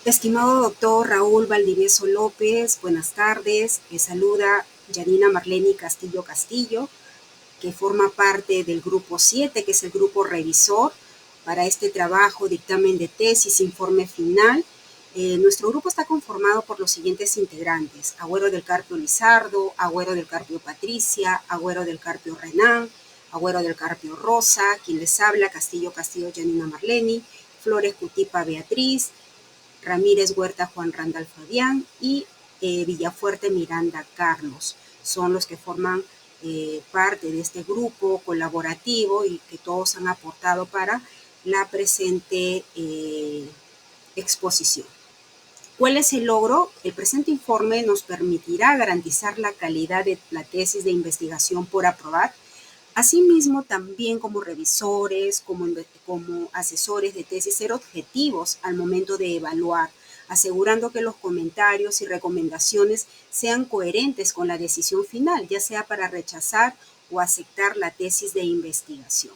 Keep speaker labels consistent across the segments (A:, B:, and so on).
A: Estimado doctor Raúl Valdivieso López, buenas tardes. Le saluda Yanina Marleni Castillo Castillo, que forma parte del grupo 7, que es el grupo revisor para este trabajo, dictamen de tesis, informe final. Nuestro grupo está conformado por los siguientes integrantes: Agüero del Carpio Lizardo, Agüero del Carpio Patricia, Agüero del Carpio Renán, Agüero del Carpio Rosa, quien les habla, Castillo Castillo Yanina Marleni, Flores Cutipa Beatriz, Ramírez Huerta Juan Randall Fabián y Villafuerte Miranda Carlos. Son los que forman parte de este grupo colaborativo y que todos han aportado para la presente exposición. ¿Cuál es el logro? El presente informe nos permitirá garantizar la calidad de la tesis de investigación por aprobar. Asimismo, también como revisores, como asesores de tesis, ser objetivos al momento de evaluar, asegurando que los comentarios y recomendaciones sean coherentes con la decisión final, ya sea para rechazar o aceptar la tesis de investigación.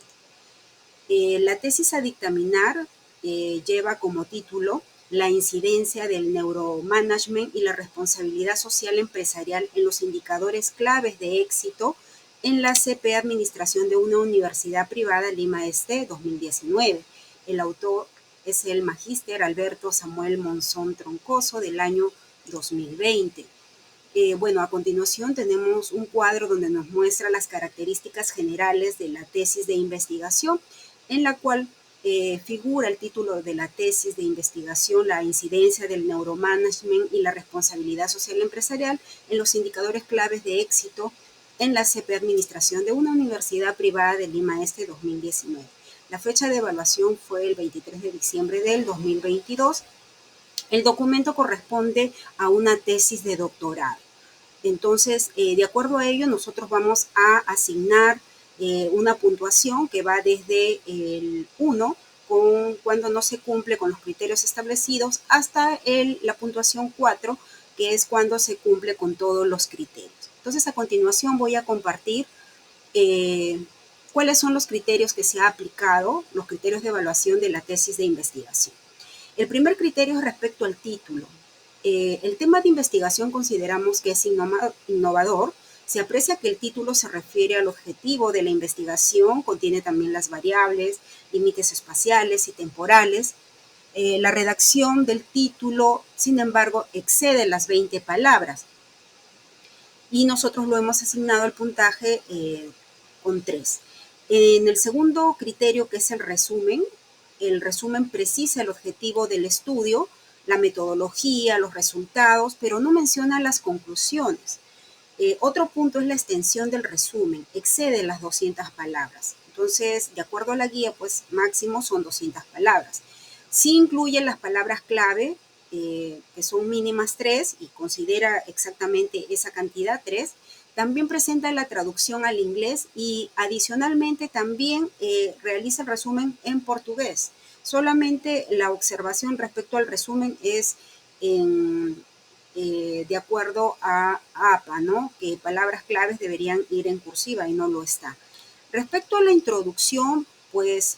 A: La tesis a dictaminar lleva como título la incidencia del neuromanagement y la responsabilidad social empresarial en los indicadores claves de éxito en la CP Administración de una Universidad Privada Lima Este 2019. El autor es el magíster Alberto Samuel Monzón Troncoso del año 2020. Bueno, a continuación tenemos un cuadro donde nos muestra las características generales de la tesis de investigación, en la cual figura el título de la tesis de investigación, la incidencia del neuromanagement y la responsabilidad social empresarial en los indicadores claves de éxito en la CP Administración de una Universidad Privada de Lima Este 2019. La fecha de evaluación fue el 23 de diciembre del 2022. El documento corresponde a una tesis de doctorado. Entonces, de acuerdo a ello, nosotros vamos a asignar una puntuación que va desde el 1, cuando no se cumple con los criterios establecidos, hasta la puntuación 4, que es cuando se cumple con todos los criterios. Entonces, a continuación voy a compartir eh, cuáles son los criterios que se ha aplicado, los criterios de evaluación de la tesis de investigación. El primer criterio es respecto al título. El tema de investigación consideramos que es innovador. Se aprecia que el título se refiere al objetivo de la investigación, contiene también las variables, límites espaciales y temporales. La redacción del título, sin embargo, excede las 20 palabras y nosotros lo hemos asignado al puntaje con 3. En el segundo criterio, que es el resumen precisa el objetivo del estudio, la metodología, los resultados, pero no menciona las conclusiones. Otro punto es la extensión del resumen, excede las 200 palabras. Entonces, de acuerdo a la guía, pues máximo son 200 palabras. Sí incluye las palabras clave, que son mínimas 3, y considera exactamente esa cantidad, 3. También presenta la traducción al inglés y adicionalmente también realiza el resumen en portugués. Solamente la observación respecto al resumen es de acuerdo a APA, ¿no? Que palabras claves deberían ir en cursiva y no lo está. Respecto a la introducción, pues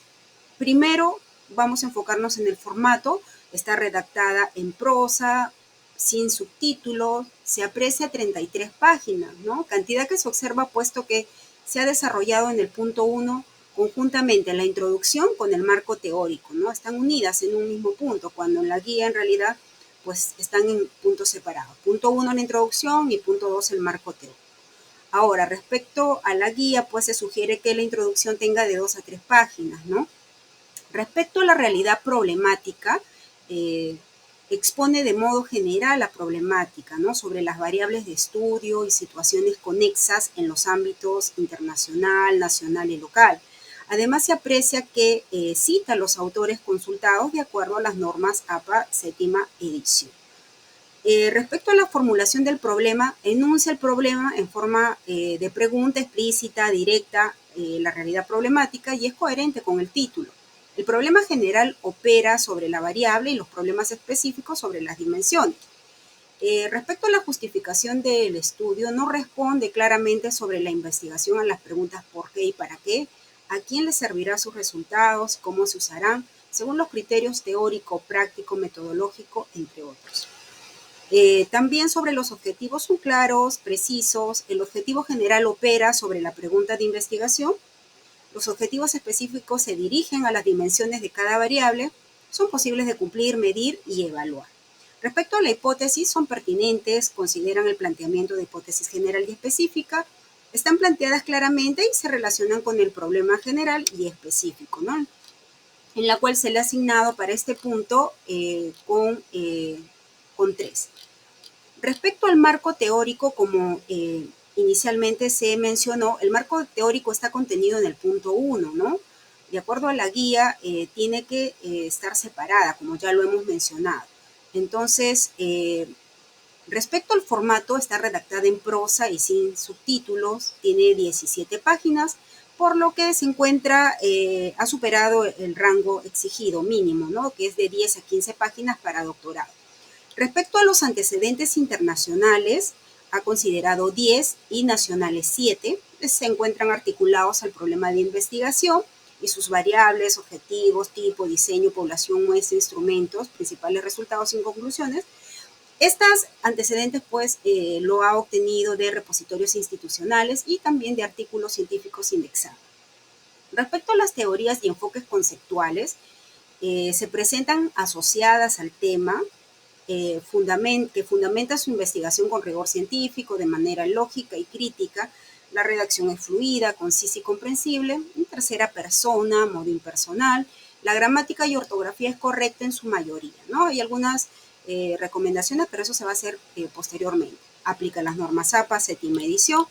A: primero vamos a enfocarnos en el formato. Está redactada en prosa, sin subtítulos, se aprecia 33 páginas, ¿no? Cantidad que se observa puesto que se ha desarrollado en el punto 1 conjuntamente la introducción con el marco teórico, ¿no? Están unidas en un mismo punto, cuando en la guía en realidad pues están en puntos separados. Punto 1 la introducción y punto 2 el marco teórico. Ahora, respecto a la guía, pues se sugiere que la introducción tenga de 2 a 3 páginas, ¿no? Respecto a la realidad problemática, expone de modo general la problemática, ¿no? Sobre las variables de estudio y situaciones conexas en los ámbitos internacional, nacional y local. Además, se aprecia que cita a los autores consultados de acuerdo a las normas APA séptima edición. Respecto a la formulación del problema, enuncia el problema en forma de pregunta explícita, directa, la realidad problemática, y es coherente con el título. El problema general opera sobre la variable y los problemas específicos sobre las dimensiones. Respecto a la justificación del estudio, no responde claramente sobre la investigación a las preguntas por qué y para qué, a quién le servirá sus resultados, cómo se usarán, según los criterios teórico, práctico, metodológico, entre otros. También sobre los objetivos son claros, precisos. El objetivo general opera sobre la pregunta de investigación. Los objetivos específicos se dirigen a las dimensiones de cada variable, son posibles de cumplir, medir y evaluar. Respecto a la hipótesis, son pertinentes, consideran el planteamiento de hipótesis general y específica, están planteadas claramente y se relacionan con el problema general y específico, ¿no? En la cual se le ha asignado para este punto con 3. Respecto al marco teórico, como inicialmente se mencionó, el marco teórico está contenido en el punto 1, ¿no? De acuerdo a la guía, tiene que estar separada, como ya lo hemos mencionado. Entonces, respecto al formato, está redactada en prosa y sin subtítulos, tiene 17 páginas, por lo que se encuentra, ha superado el rango exigido mínimo, ¿no? Que es de 10 a 15 páginas para doctorado. Respecto a los antecedentes internacionales, ha considerado 10 y nacionales 7. Se encuentran articulados al problema de investigación y sus variables, objetivos, tipo, diseño, población, muestra, instrumentos, principales resultados y conclusiones. Estos antecedentes, pues, lo ha obtenido de repositorios institucionales y también de artículos científicos indexados. Respecto a las teorías y enfoques conceptuales, se presentan asociadas al tema, que fundamenta su investigación con rigor científico, de manera lógica y crítica. La redacción es fluida, concisa y comprensible. En tercera persona, modo impersonal. La gramática y ortografía es correcta en su mayoría, ¿no? Hay algunas recomendaciones, pero eso se va a hacer posteriormente. Aplica las normas APA, séptima edición.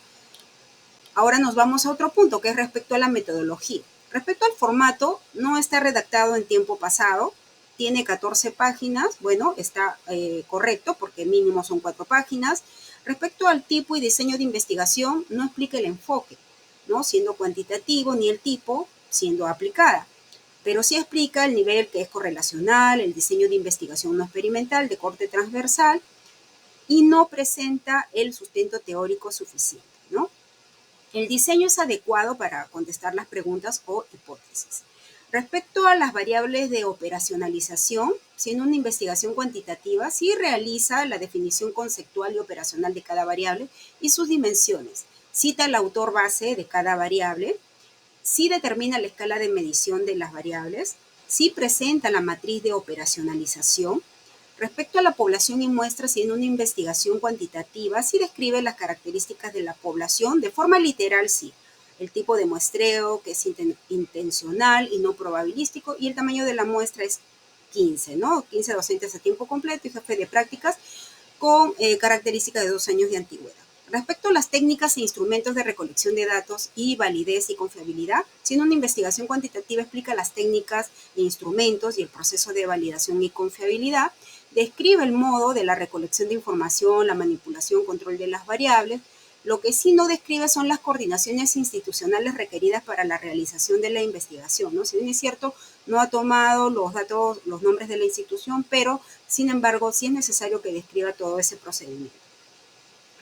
A: Ahora nos vamos a otro punto, que es respecto a la metodología. Respecto al formato, no está redactado en tiempo pasado, tiene 14 páginas, bueno, está correcto porque mínimo son 4 páginas. Respecto al tipo y diseño de investigación, no explica el enfoque, ¿no? Siendo cuantitativo, ni el tipo siendo aplicada. Pero sí explica el nivel que es correlacional, el diseño de investigación no experimental de corte transversal y no presenta el sustento teórico suficiente, ¿no? El diseño es adecuado para contestar las preguntas o hipótesis. Respecto a las variables de operacionalización, siendo una investigación cuantitativa, sí realiza la definición conceptual y operacional de cada variable y sus dimensiones. Cita el autor base de cada variable, sí determina la escala de medición de las variables, sí presenta la matriz de operacionalización. Respecto a la población y muestras, y en una investigación cuantitativa, sí describe las características de la población de forma literal, sí. El tipo de muestreo, que es intencional y no probabilístico, y el tamaño de la muestra es 15, ¿no? 15 docentes a tiempo completo y jefe de prácticas con características de 2 años de antigüedad. Respecto a las técnicas e instrumentos de recolección de datos y validez y confiabilidad, siendo una investigación cuantitativa explica las técnicas e instrumentos y el proceso de validación y confiabilidad, describe el modo de la recolección de información, la manipulación, control de las variables. Lo que sí no describe son las coordinaciones institucionales requeridas para la realización de la investigación, ¿no? Si bien es cierto, no ha tomado los datos, los nombres de la institución, pero sin embargo sí es necesario que describa todo ese procedimiento.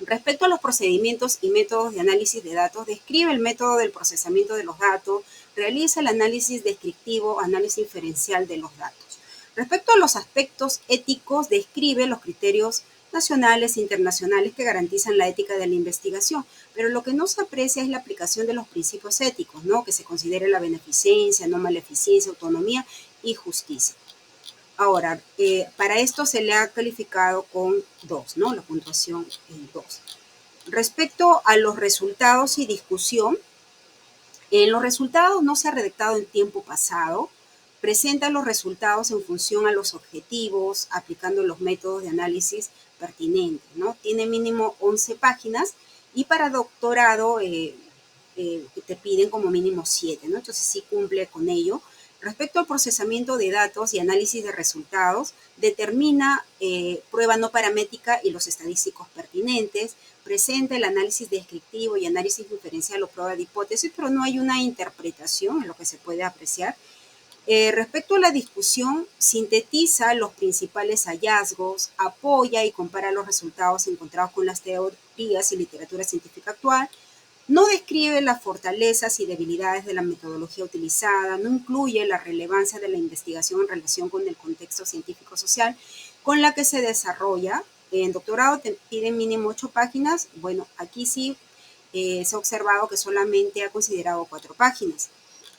A: Respecto a los procedimientos y métodos de análisis de datos, describe el método del procesamiento de los datos, realiza el análisis descriptivo, análisis inferencial de los datos. Respecto a los aspectos éticos, describe los criterios nacionales e internacionales que garantizan la ética de la investigación, pero lo que no se aprecia es la aplicación de los principios éticos, ¿no? Que se considere la beneficencia, no maleficencia, autonomía y justicia. Ahora, para esto se le ha calificado con 2, ¿no? La puntuación 2. Respecto a los resultados y discusión, en los resultados no se ha redactado en tiempo pasado, presenta los resultados en función a los objetivos, aplicando los métodos de análisis pertinentes, ¿no? Tiene mínimo 11 páginas y para doctorado te piden como mínimo 7, ¿no? Entonces sí cumple con ello. Respecto al procesamiento de datos y análisis de resultados, determina prueba no paramétrica y los estadísticos pertinentes, presenta el análisis descriptivo y análisis diferencial o prueba de hipótesis, pero no hay una interpretación en lo que se puede apreciar. Respecto a la discusión, sintetiza los principales hallazgos, apoya y compara los resultados encontrados con las teorías y literatura científica actual, No describe las fortalezas y debilidades de la metodología utilizada, no incluye la relevancia de la investigación en relación con el contexto científico-social con la que se desarrolla. En doctorado te piden mínimo 8 páginas. Bueno, aquí sí se ha observado que solamente ha considerado 4 páginas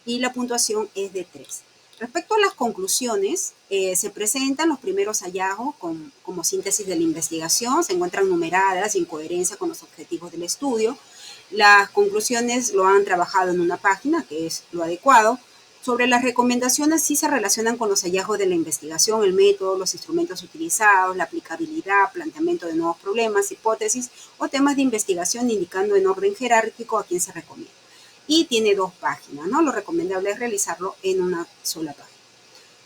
A: y la puntuación es de 3. Respecto a las conclusiones, se presentan los primeros hallazgos como síntesis de la investigación, se encuentran numeradas y en coherencia con los objetivos del estudio. Las conclusiones lo han trabajado en una página, que es lo adecuado. Sobre las recomendaciones, sí se relacionan con los hallazgos de la investigación, el método, los instrumentos utilizados, la aplicabilidad, planteamiento de nuevos problemas, hipótesis o temas de investigación, indicando en orden jerárquico a quién se recomienda. Y tiene 2 páginas, ¿no? Lo recomendable es realizarlo en una sola página.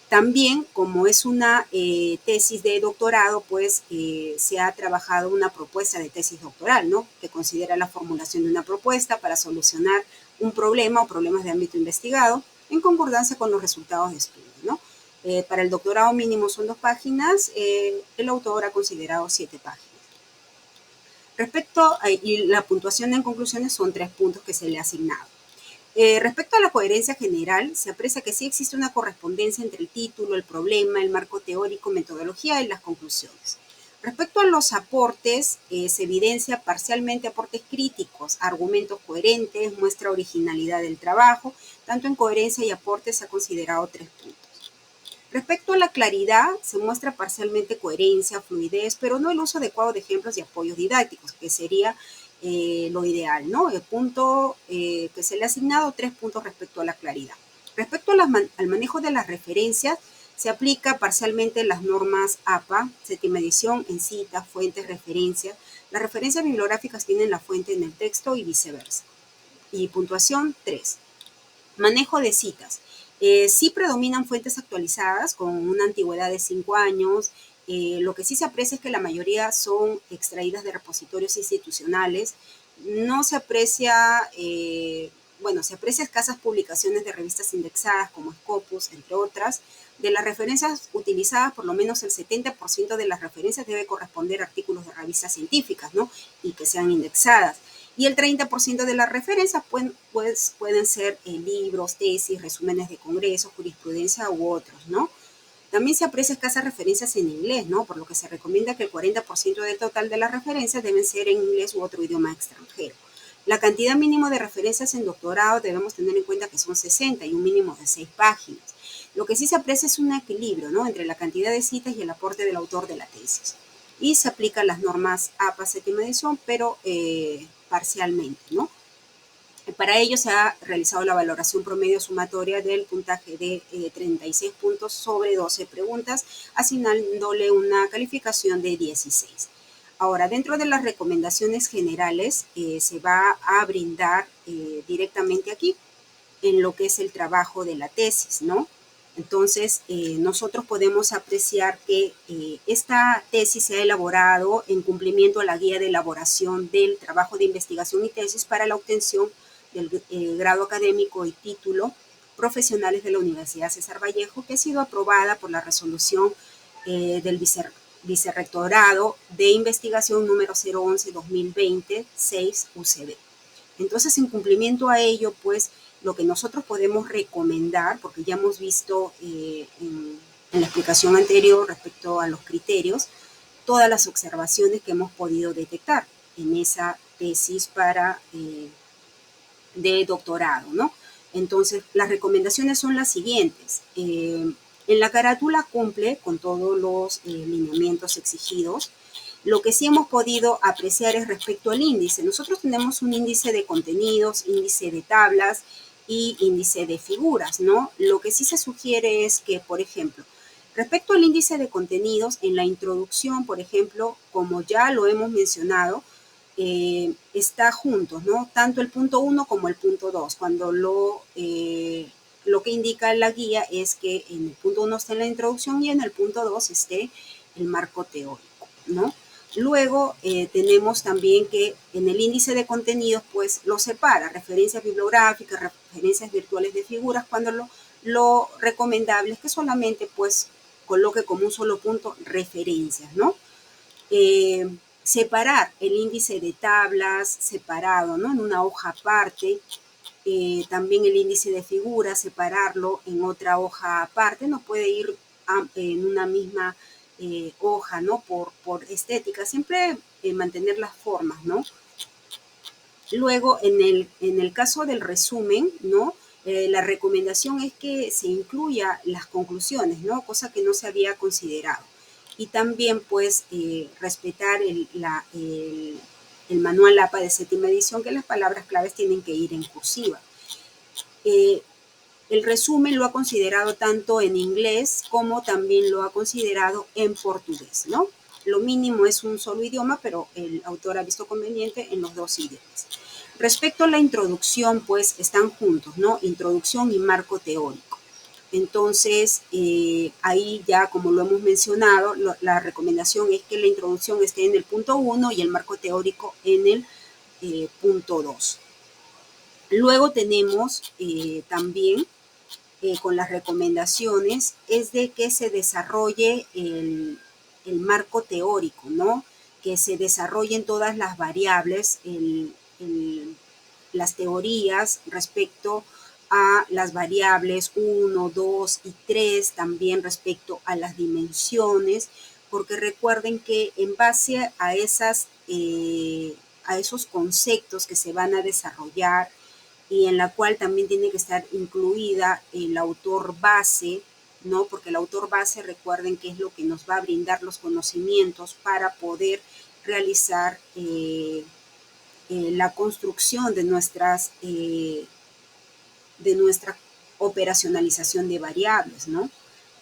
A: También, como es una tesis de doctorado, pues se ha trabajado una propuesta de tesis doctoral, ¿no? Que considera la formulación de una propuesta para solucionar un problema o problemas de ámbito investigado en concordancia con los resultados de estudio, ¿no? Para el doctorado mínimo son 2 páginas, el autor ha considerado 7 páginas. Y la puntuación en conclusiones son 3 puntos que se le ha asignado. Respecto a la coherencia general, se aprecia que sí existe una correspondencia entre el título, el problema, el marco teórico, metodología y las conclusiones. Respecto a los aportes, se evidencia parcialmente aportes críticos, argumentos coherentes, muestra originalidad del trabajo, tanto en coherencia y aportes se ha considerado 3 puntos. Respecto a la claridad, se muestra parcialmente coherencia, fluidez, pero no el uso adecuado de ejemplos y apoyos didácticos, que sería lo ideal, ¿no? El punto que se le ha asignado, 3 puntos respecto a la claridad. Respecto a al manejo de las referencias, se aplica parcialmente las normas APA, séptima edición, en citas, fuentes, referencias. Las referencias bibliográficas tienen la fuente en el texto y viceversa. Y puntuación 3. Manejo de citas. Sí predominan fuentes actualizadas con una antigüedad de 5 años. Lo que sí se aprecia es que la mayoría son extraídas de repositorios institucionales. No se aprecia, bueno, se aprecia escasas publicaciones de revistas indexadas como Scopus, entre otras. De las referencias utilizadas, por lo menos el 70% de las referencias debe corresponder a artículos de revistas científicas, ¿no? Y que sean indexadas. Y el 30% de las referencias pueden ser libros, tesis, resúmenes de congresos, jurisprudencia u otros, ¿no? También se aprecia escasas referencias en inglés, ¿no? Por lo que se recomienda que el 40% del total de las referencias deben ser en inglés u otro idioma extranjero. La cantidad mínima de referencias en doctorado debemos tener en cuenta que son 60 y un mínimo de 6 páginas. Lo que sí se aprecia es un equilibrio, ¿no? Entre la cantidad de citas y el aporte del autor de la tesis. Y se aplican las normas APA séptima edición, pero parcialmente, ¿no? Para ello se ha realizado la valoración promedio sumatoria del puntaje de 36 puntos sobre 12 preguntas, asignándole una calificación de 16. Ahora, dentro de las recomendaciones generales, se va a brindar directamente aquí en lo que es el trabajo de la tesis, ¿no? Entonces, nosotros podemos apreciar que esta tesis se ha elaborado en cumplimiento a la guía de elaboración del trabajo de investigación y tesis para la obtención del grado académico y título profesionales de la Universidad César Vallejo, que ha sido aprobada por la resolución del Vicerrectorado de Investigación número 011-2020, 6 UCB. Entonces, en cumplimiento a ello, pues, lo que nosotros podemos recomendar, porque ya hemos visto en la explicación anterior respecto a los criterios, todas las observaciones que hemos podido detectar en esa tesis de doctorado, ¿no? Entonces, las recomendaciones son las siguientes. En la carátula cumple con todos los lineamientos exigidos. Lo que sí hemos podido apreciar es respecto al índice. Nosotros tenemos un índice de contenidos, índice de tablas y índice de figuras, ¿no? Lo que sí se sugiere es que, por ejemplo, respecto al índice de contenidos, en la introducción, por ejemplo, como ya lo hemos mencionado, está juntos, ¿no? Tanto el punto 1 como el punto 2, cuando lo que indica la guía es que en el punto 1 está la introducción y en el punto 2 esté el marco teórico, ¿no? Luego tenemos también que en el índice de contenidos pues lo separa, referencias bibliográficas, referencias virtuales de figuras, cuando lo recomendable es que solamente pues coloque como un solo punto referencias, ¿no? separar el índice de tablas separado, ¿no? En una hoja aparte. También el índice de figuras, separarlo en otra hoja aparte, no puede ir en una misma hoja, ¿no? Por estética, siempre mantener las formas, ¿no? Luego, en el caso del resumen, ¿no? La recomendación es que se incluya las conclusiones, ¿no? Cosa que no se había considerado. Y también, pues, respetar el manual APA de séptima edición, que las palabras claves tienen que ir en cursiva. Eh, el resumen lo ha considerado tanto en inglés como también lo ha considerado en portugués, ¿no? Lo mínimo es un solo idioma, pero el autor ha visto conveniente en los dos idiomas. Respecto a la introducción, pues están juntos, ¿no? Introducción y marco teórico. Entonces, ahí ya, como lo hemos mencionado, la recomendación es que la introducción esté en el punto 1 y el marco teórico en el punto 2. Luego tenemos también con las recomendaciones es de que se desarrolle el marco teórico, ¿no? Que se desarrollen todas las variables, las teorías respecto a las variables 1, 2 y 3, también respecto a las dimensiones, porque recuerden que en base a esos conceptos que se van a desarrollar, y en la cual también tiene que estar incluida el autor base, ¿no? Porque el autor base, recuerden que es lo que nos va a brindar los conocimientos para poder realizar la construcción de nuestra operacionalización de variables, ¿no?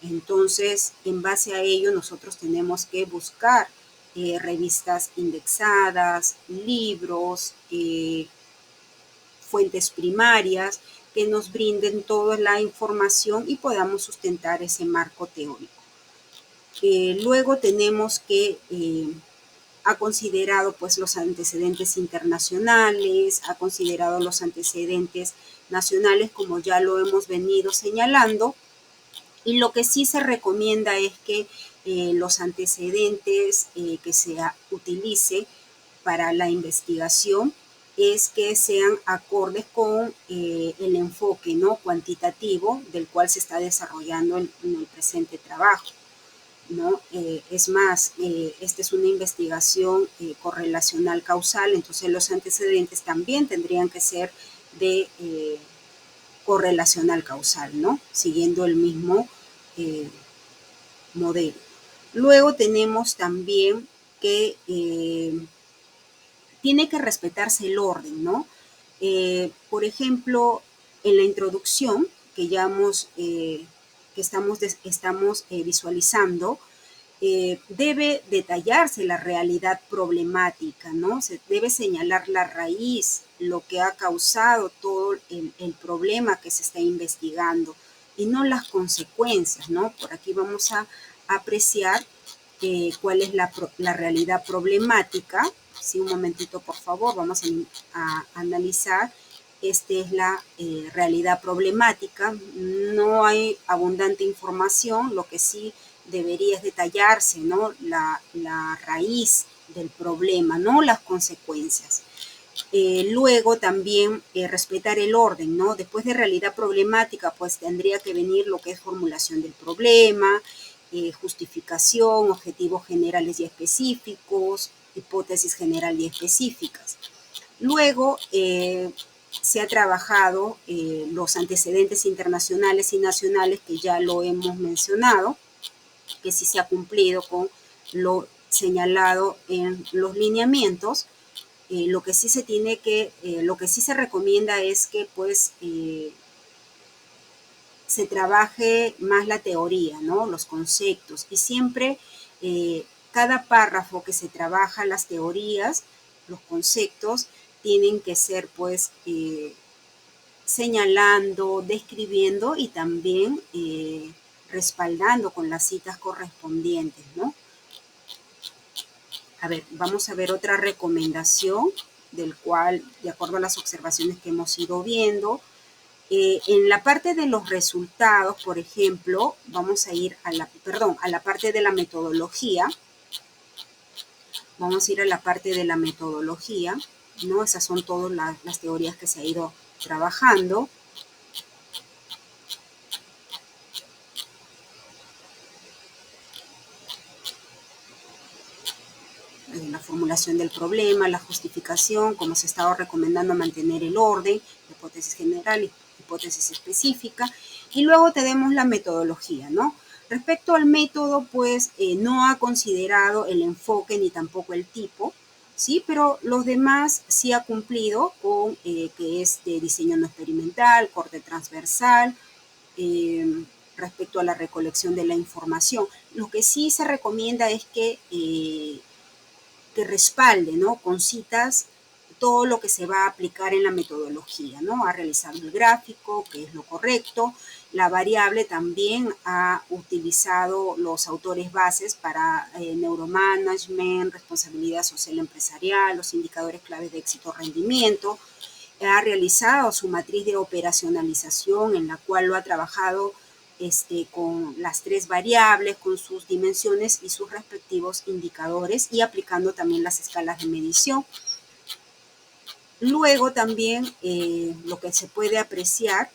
A: Entonces, en base a ello, nosotros tenemos que buscar revistas indexadas, libros, fuentes primarias que nos brinden toda la información y podamos sustentar ese marco teórico. Luego tenemos que ha considerado pues los antecedentes internacionales, ha considerado los antecedentes nacionales como ya lo hemos venido señalando, y lo que sí se recomienda es que los antecedentes que se utilice para la investigación es que sean acordes con el enfoque, ¿no? Cuantitativo del cual se está desarrollando en el presente trabajo, ¿no? Es más, esta es una investigación correlacional causal, entonces los antecedentes también tendrían que ser de correlacional causal, ¿no? Siguiendo el mismo eh, modelo. Luego tenemos también que tiene que respetarse el orden, ¿no? Por ejemplo, en la introducción que ya que estamos visualizando, debe detallarse la realidad problemática, ¿no? Se debe señalar la raíz, lo que ha causado todo el problema que se está investigando y no las consecuencias, ¿no? Por aquí vamos a apreciar cuál es la realidad problemática. Sí, un momentito, por favor, vamos a analizar. Esta es la realidad problemática. No hay abundante información, lo que sí debería detallarse, ¿no? La raíz del problema, no las consecuencias. Luego también respetar el orden, ¿no? Después de realidad problemática, pues tendría que venir lo que es formulación del problema, justificación, objetivos generales y específicos, hipótesis general y específicas. Luego se ha trabajado los antecedentes internacionales y nacionales que ya lo hemos mencionado, que sí se ha cumplido con lo señalado en los lineamientos. Lo que sí se tiene que, lo que sí se recomienda es que pues se trabaje más la teoría, ¿no? Los conceptos y siempre cada párrafo que se trabaja las teorías, los conceptos tienen que ser pues señalando, describiendo y también respaldando con las citas correspondientes, ¿no? A ver, vamos a ver otra recomendación del cual, de acuerdo a las observaciones que hemos ido viendo, en la parte de los resultados, por ejemplo, vamos a ir a la parte de la metodología. Vamos a ir a la parte de la metodología, ¿no? Esas son todas las teorías que se ha ido trabajando. La formulación del problema, la justificación, como se estaba recomendando mantener el orden, hipótesis general y hipótesis específica, y luego tenemos la metodología, ¿no? Respecto al método, pues no ha considerado el enfoque ni tampoco el tipo, ¿sí? Pero los demás sí ha cumplido con que es de diseño no experimental, corte transversal, respecto a la recolección de la información. Lo que sí se recomienda es que respalde, ¿no? Con citas todo lo que se va a aplicar en la metodología, ¿no? Ha realizado el gráfico, que es lo correcto. La variable también ha utilizado los autores bases para neuromanagement, responsabilidad social empresarial, los indicadores claves de éxito rendimiento. Ha realizado su matriz de operacionalización en la cual lo ha trabajado con las 3 variables, con sus dimensiones y sus respectivos indicadores y aplicando también las escalas de medición. Luego también lo que se puede apreciar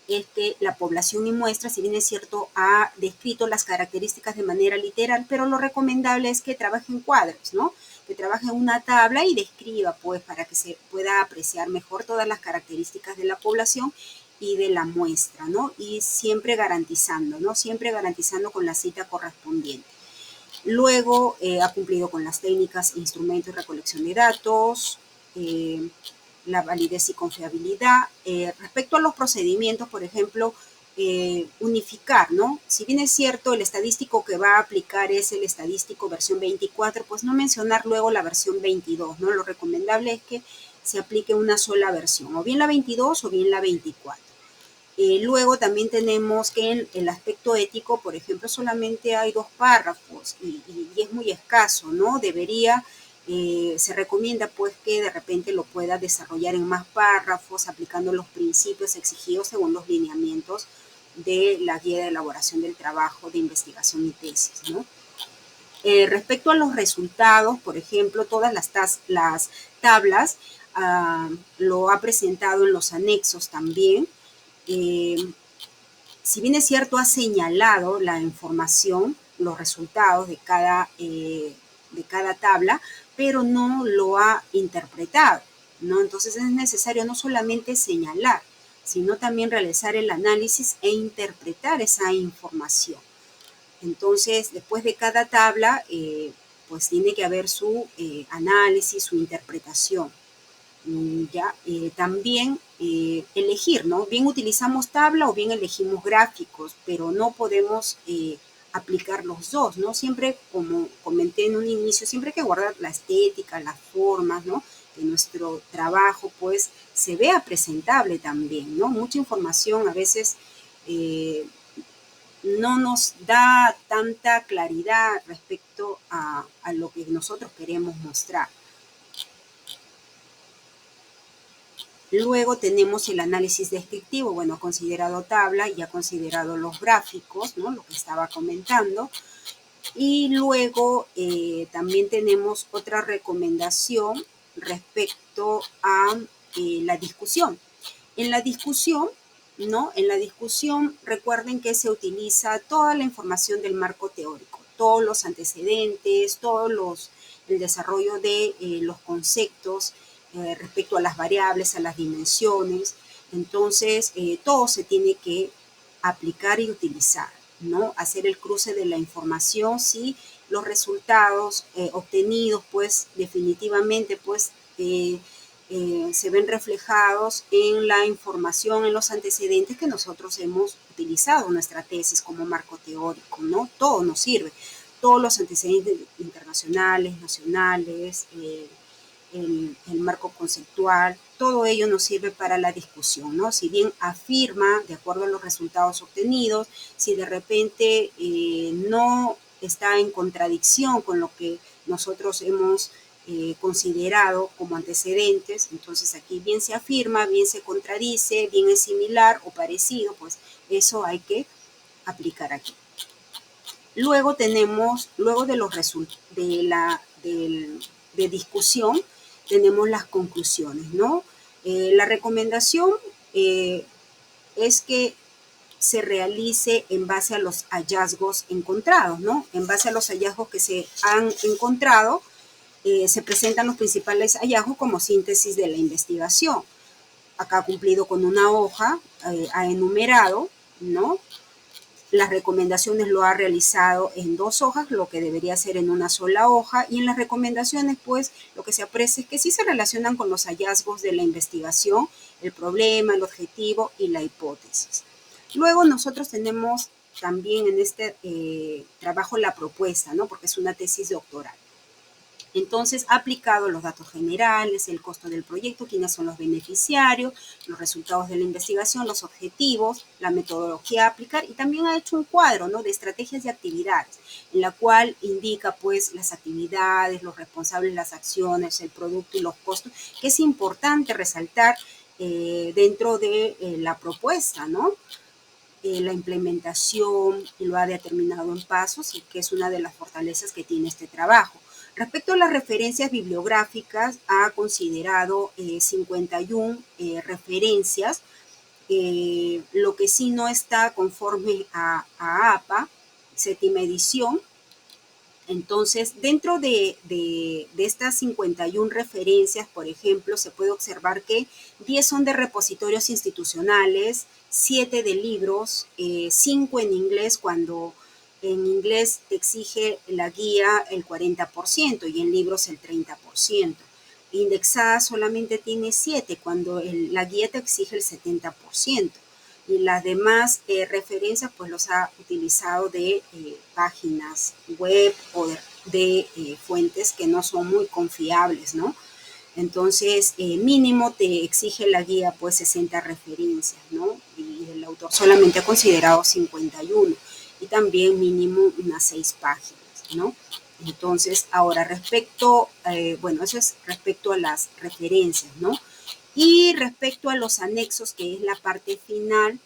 A: es que la población y muestra, si bien es cierto, ha descrito las características de manera literal, pero lo recomendable es que trabaje en cuadros, ¿no? Que trabaje en una tabla y describa, pues, para que se pueda apreciar mejor todas las características de la población y de la muestra, ¿no? Y siempre garantizando, ¿no? Siempre garantizando con la cita correspondiente. Luego ha cumplido con las técnicas, instrumentos de recolección de datos, la validez y confiabilidad. Respecto a los procedimientos, por ejemplo, unificar, ¿no? Si bien es cierto, el estadístico que va a aplicar es el estadístico versión 24, pues no mencionar luego la versión 22, ¿no? Lo recomendable es que se aplique una sola versión, o bien la 22 o bien la 24. Luego también tenemos que en el aspecto ético, por ejemplo, solamente hay 2 párrafos y es muy escaso, ¿no? Se recomienda pues que de repente lo pueda desarrollar en más párrafos, aplicando los principios exigidos según los lineamientos de la guía de elaboración del trabajo de investigación y tesis, ¿no? Respecto a los resultados, por ejemplo, todas las tablas lo ha presentado en los anexos también. Eh, si bien es cierto, ha señalado la información, los resultados de cada tabla, pero no lo ha interpretado, ¿no? Entonces es necesario no solamente señalar, sino también realizar el análisis e interpretar esa información. Entonces, después de cada tabla, pues tiene que haber su análisis, su interpretación. ¿Ya? También elegir, ¿no? Bien utilizamos tabla o bien elegimos gráficos, pero no podemos aplicar los dos, ¿no? Siempre, como comenté en un inicio, siempre hay que guardar la estética, las formas, ¿no? Que nuestro trabajo, pues, se vea presentable también, ¿no? Mucha información a veces no nos da tanta claridad respecto a lo que nosotros queremos mostrar. Luego tenemos el análisis descriptivo, bueno, ha considerado tabla y ha considerado los gráficos, ¿no? Lo que estaba comentando. Y luego también tenemos otra recomendación respecto a la discusión. En la discusión, ¿no? En la discusión, recuerden que se utiliza toda la información del marco teórico, todos los antecedentes, el desarrollo de los conceptos respecto a las variables, a las dimensiones. Entonces, todo se tiene que aplicar y utilizar, ¿no? Hacer el cruce de la información si los resultados obtenidos, pues definitivamente, pues se ven reflejados en la información, en los antecedentes que nosotros hemos utilizado en nuestra tesis como marco teórico, ¿no? Todo nos sirve, todos los antecedentes internacionales, nacionales, el marco conceptual, todo ello nos sirve para la discusión, ¿no? Si bien afirma, de acuerdo a los resultados obtenidos, si de repente no está en contradicción con lo que nosotros hemos considerado como antecedentes, entonces aquí bien se afirma, bien se contradice, bien es similar o parecido, pues eso hay que aplicar aquí. Luego tenemos, luego de de discusión, tenemos las conclusiones, ¿no? La recomendación es que se realice en base a los hallazgos encontrados, ¿no? En base a los hallazgos que se han encontrado, se presentan los principales hallazgos como síntesis de la investigación. Acá ha cumplido con una hoja, ha enumerado, ¿no? Las recomendaciones lo ha realizado en 2 hojas, lo que debería ser en una sola hoja, y en las recomendaciones, pues, lo que se aprecia es que sí se relacionan con los hallazgos de la investigación, el problema, el objetivo y la hipótesis. Luego nosotros tenemos también en este trabajo la propuesta, ¿no? Porque es una tesis doctoral. Entonces, ha aplicado los datos generales, el costo del proyecto, quiénes son los beneficiarios, los resultados de la investigación, los objetivos, la metodología a aplicar y también ha hecho un cuadro, ¿no? De estrategias y actividades, en la cual indica pues las actividades, los responsables, las acciones, el producto y los costos, que es importante resaltar dentro de la propuesta, ¿no? La implementación y lo ha determinado en pasos y que es una de las fortalezas que tiene este trabajo. Respecto a las referencias bibliográficas, ha considerado 51 referencias, lo que sí no está conforme a APA, séptima edición. Entonces, dentro de estas 51 referencias, por ejemplo, se puede observar que 10 son de repositorios institucionales, 7 de libros, 5 en inglés, cuando en inglés te exige la guía el 40% y en libros el 30%. Indexada solamente tiene 7, cuando la guía te exige el 70%. Y las demás referencias pues los ha utilizado de páginas web o de fuentes que no son muy confiables, ¿no? Entonces, mínimo te exige la guía pues 60 referencias, ¿no? Y el autor solamente ha considerado 51 y también mínimo unas 6 páginas, ¿no? Entonces, ahora respecto, bueno, eso es respecto a las referencias, ¿no? Y respecto a los anexos, que es la parte final,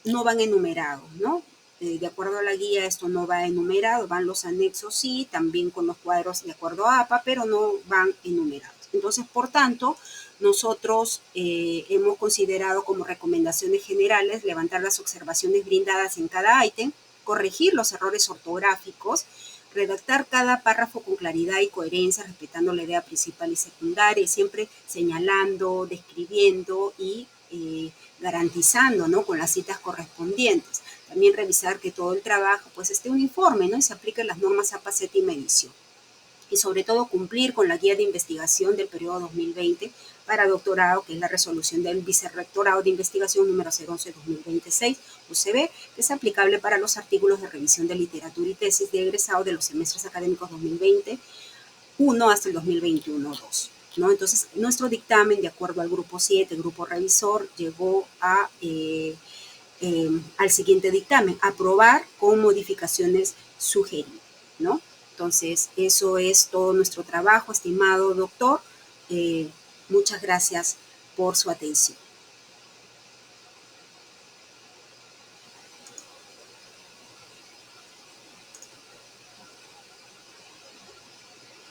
A: no van enumerados, ¿no? De acuerdo a la guía, esto no va enumerado, van los anexos sí, también con los cuadros de acuerdo a APA, pero no van enumerados. Entonces, por tanto, nosotros hemos considerado como recomendaciones generales levantar las observaciones brindadas en cada ítem, corregir los errores ortográficos, redactar cada párrafo con claridad y coherencia, respetando la idea principal y secundaria, y siempre señalando, describiendo y garantizando, ¿no? Con las citas correspondientes. También revisar que todo el trabajo pues esté uniforme, ¿no? Y se apliquen las normas APA séptima edición. Y sobre todo cumplir con la guía de investigación del periodo 2020 para doctorado, que es la resolución del Vicerrectorado de Investigación número 011-2026, UCB, que es aplicable para los artículos de revisión de literatura y tesis de egresado de los semestres académicos 2020-1 hasta el 2021-2. ¿No? Entonces, nuestro dictamen, de acuerdo al grupo 7, grupo revisor, llegó al siguiente dictamen, aprobar con modificaciones sugeridas, ¿no? Entonces, eso es todo nuestro trabajo, estimado doctor. Muchas gracias por su atención.